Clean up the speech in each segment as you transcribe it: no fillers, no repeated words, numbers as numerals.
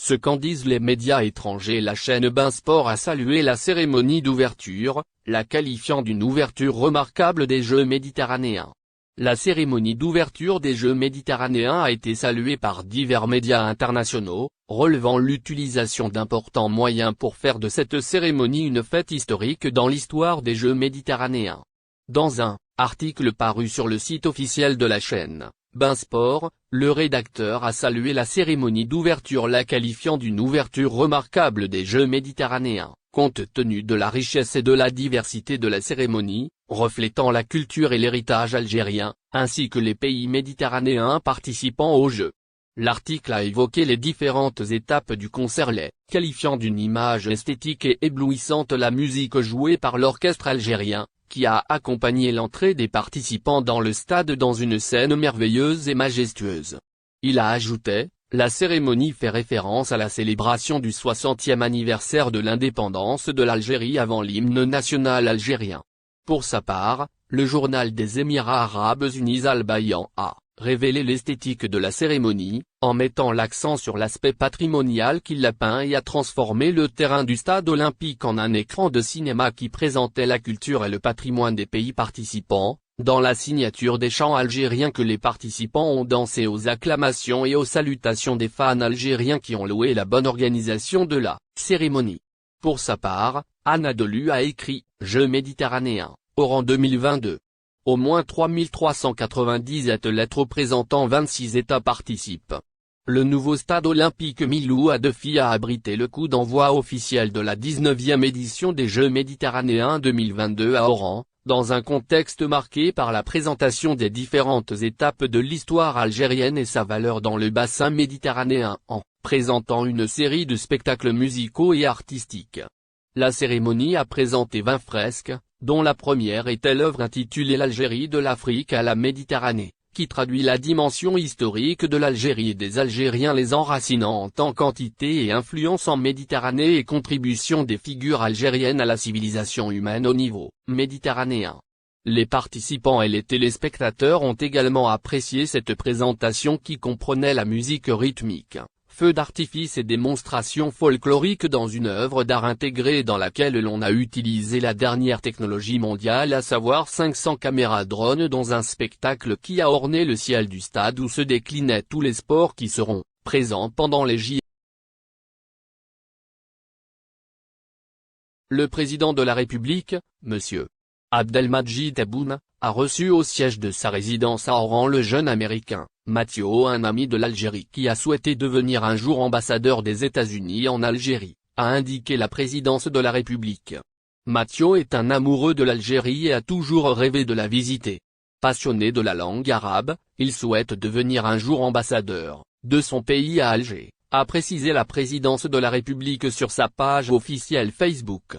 Ce qu'en disent les médias étrangers. La chaîne Bein Sport a salué la cérémonie d'ouverture, la qualifiant d'une ouverture remarquable des Jeux méditerranéens. La cérémonie d'ouverture des Jeux méditerranéens a été saluée par divers médias internationaux, relevant l'utilisation d'importants moyens pour faire de cette cérémonie une fête historique dans l'histoire des Jeux méditerranéens. Dans un article paru sur le site officiel de la chaîne Bein Sport, le rédacteur a salué la cérémonie d'ouverture, la qualifiant d'une ouverture remarquable des Jeux méditerranéens, compte tenu de la richesse et de la diversité de la cérémonie, reflétant la culture et l'héritage algérien, ainsi que les pays méditerranéens participant aux Jeux. L'article a évoqué les différentes étapes du concert, les qualifiant d'une image esthétique et éblouissante la musique jouée par l'orchestre algérien, qui a accompagné l'entrée des participants dans le stade dans une scène merveilleuse et majestueuse. Il a ajouté, la cérémonie fait référence à la célébration du 60e anniversaire de l'indépendance de l'Algérie avant l'hymne national algérien. Pour sa part, le journal des Émirats arabes unis Al Bayan a révélé l'esthétique de la cérémonie, en mettant l'accent sur l'aspect patrimonial qui l'a peint et a transformé le terrain du stade olympique en un écran de cinéma qui présentait la culture et le patrimoine des pays participants, dans la signature des chants algériens que les participants ont dansé aux acclamations et aux salutations des fans algériens qui ont loué la bonne organisation de la cérémonie. Pour sa part, Anadolu a écrit « Jeux méditerranéens, Oran 2022 ». Au moins 3390 athlètes représentant 26 États participent. Le nouveau stade olympique Milou Adeffi a abrité le coup d'envoi officiel de la 19e édition des Jeux méditerranéens 2022 à Oran, dans un contexte marqué par la présentation des différentes étapes de l'histoire algérienne et sa valeur dans le bassin méditerranéen, en présentant une série de spectacles musicaux et artistiques. La cérémonie a présenté 20 fresques, dont la première était l'œuvre intitulée L'Algérie de l'Afrique à la Méditerranée, qui traduit la dimension historique de l'Algérie et des Algériens, les enracinant en tant qu'entité et influence en Méditerranée et contribution des figures algériennes à la civilisation humaine au niveau méditerranéen. Les participants et les téléspectateurs ont également apprécié cette présentation qui comprenait la musique rythmique, feux d'artifice et démonstrations folkloriques dans une œuvre d'art intégrée dans laquelle l'on a utilisé la dernière technologie mondiale, à savoir 500 caméras drones, dans un spectacle qui a orné le ciel du stade où se déclinaient tous les sports qui seront présents pendant les JO. Le président de la République, M. Abdelmadjid Tebboune, a reçu au siège de sa résidence à Oran le jeune Américain, Matteo, un ami de l'Algérie qui a souhaité devenir un jour ambassadeur des États-Unis en Algérie, a indiqué la présidence de la République. Matteo est un amoureux de l'Algérie et a toujours rêvé de la visiter. Passionné de la langue arabe, il souhaite devenir un jour ambassadeur de son pays à Alger, a précisé la présidence de la République sur sa page officielle Facebook.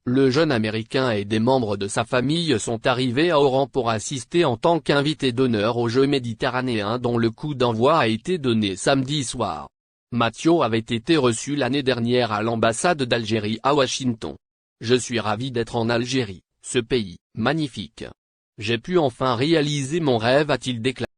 Le jeune Américain et des membres de sa famille sont arrivés à Oran pour assister en tant qu'invités d'honneur aux Jeux méditerranéens dont le coup d'envoi a été donné samedi soir. Matteo avait été reçu l'année dernière à l'ambassade d'Algérie à Washington. « Je suis ravi d'être en Algérie, ce pays, magnifique. J'ai pu enfin réaliser mon rêve », a-t-il déclaré.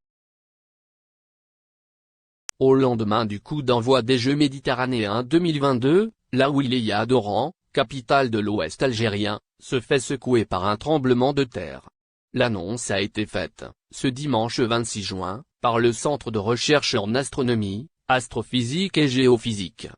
Au lendemain du coup d'envoi des Jeux méditerranéens 2022, la wilaya d'Oran, capitale de l'Ouest algérien, se fait secouer par un tremblement de terre. L'annonce a été faite, ce dimanche 26 juin, par le Centre de recherche en astronomie, astrophysique et géophysique.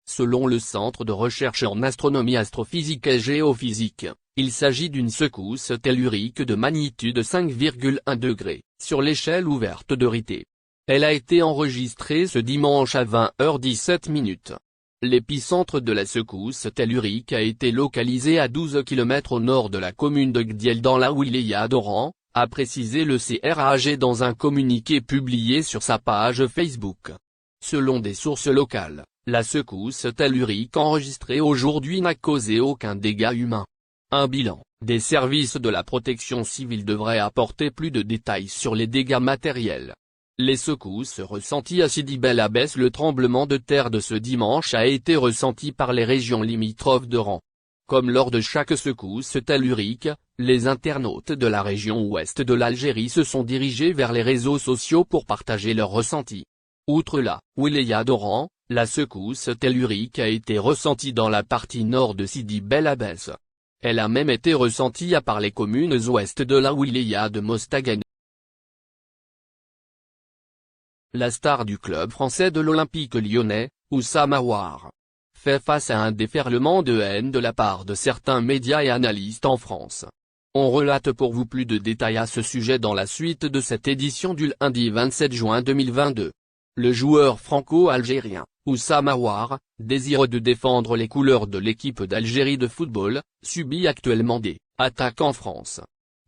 Selon le Centre de recherche en astronomie, astrophysique et géophysique, il s'agit d'une secousse tellurique de magnitude 5,1 degrés, sur l'échelle ouverte de Richter. Elle a été enregistrée ce dimanche à 20h17. L'épicentre de la secousse tellurique a été localisé à 12 km au nord de la commune de Gdiel dans la wilaya d'Oran, a précisé le CRAG dans un communiqué publié sur sa page Facebook. Selon des sources locales, la secousse tellurique enregistrée aujourd'hui n'a causé aucun dégât humain. Un bilan des services de la protection civile devrait apporter plus de détails sur les dégâts matériels. Les secousses ressenties à Sidi Bel Abbès. Le tremblement de terre de ce dimanche a été ressenti par les régions limitrophes d'Oran. Comme lors de chaque secousse tellurique, les internautes de la région ouest de l'Algérie se sont dirigés vers les réseaux sociaux pour partager leurs ressentis. Outre la wilaya d'Oran, La secousse tellurique a été ressentie dans la partie nord de Sidi Bel Abbès. Elle a même été ressentie à par les communes ouest de la wilaya de Mostaganem. La star du club français de l'Olympique lyonnais, Oussama Aouar, fait face à un déferlement de haine de la part de certains médias et analystes en France. On relate pour vous plus de détails à ce sujet dans la suite de cette édition du lundi 27 juin 2022. Le joueur franco-algérien, Oussama Aouar, désireux de défendre les couleurs de l'équipe d'Algérie de football, subit actuellement des attaques en France.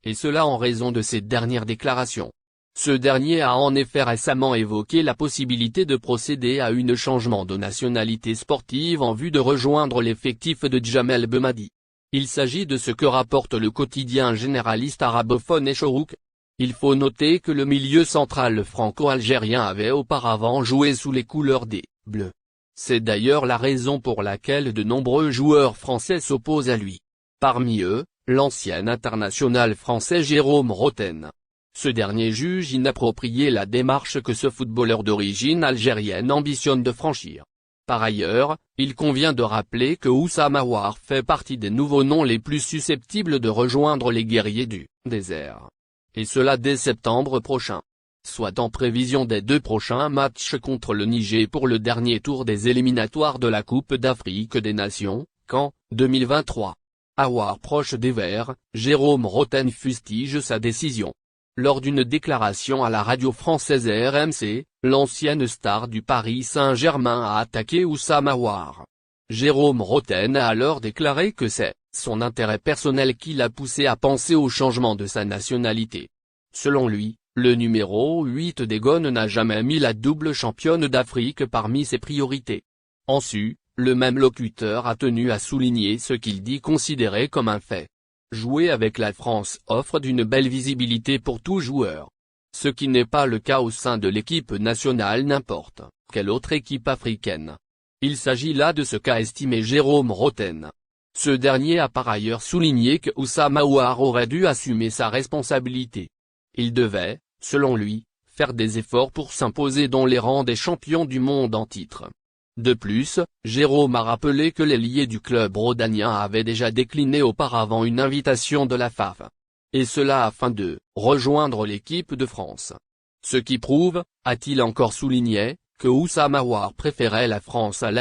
Et cela en raison de ses dernières déclarations. Ce dernier a en effet récemment évoqué la possibilité de procéder à un changement de nationalité sportive en vue de rejoindre l'effectif de Djamel Belmadi. Il s'agit de ce que rapporte le quotidien généraliste arabophone Echorouk. Il faut noter que le milieu central franco-algérien avait auparavant joué sous les couleurs des Bleus. C'est d'ailleurs la raison pour laquelle de nombreux joueurs français s'opposent à lui. Parmi eux, l'ancien international français Jérôme Rotten. Ce dernier juge inappropriée la démarche que ce footballeur d'origine algérienne ambitionne de franchir. Par ailleurs, il convient de rappeler que Oussama Aouar fait partie des nouveaux noms les plus susceptibles de rejoindre les guerriers du désert. Et cela dès septembre prochain. Soit en prévision des 2 prochains matchs contre le Niger pour le dernier tour des éliminatoires de la Coupe d'Afrique des Nations, Caen, 2023. Aouar proche des Verts, Jérôme Rotten fustige sa décision. Lors d'une déclaration à la radio française RMC, l'ancienne star du Paris Saint-Germain a attaqué Oussama Aouar. Jérôme Rotten a alors déclaré que c'est son intérêt personnel qui l'a poussé à penser au changement de sa nationalité. Selon lui, le numéro 8 des Gones n'a jamais mis la double championne d'Afrique parmi ses priorités. En sus, le même locuteur a tenu à souligner ce qu'il dit considérer comme un fait. Jouer avec la France offre d'une belle visibilité pour tout joueur. Ce qui n'est pas le cas au sein de l'équipe nationale n'importe quelle autre équipe africaine. Il s'agit là de ce qu'a estimé Jérôme Rotten. Ce dernier a par ailleurs souligné que Oussama Aouar aurait dû assumer sa responsabilité. Il devait, selon lui, faire des efforts pour s'imposer dans les rangs des champions du monde en titre. De plus, Jérôme a rappelé que l'ailier du club rhodanien avait déjà décliné auparavant une invitation de la FAF. Et cela afin de rejoindre l'équipe de France. Ce qui prouve, a-t-il encore souligné, que Oussama Aouar préférait la France à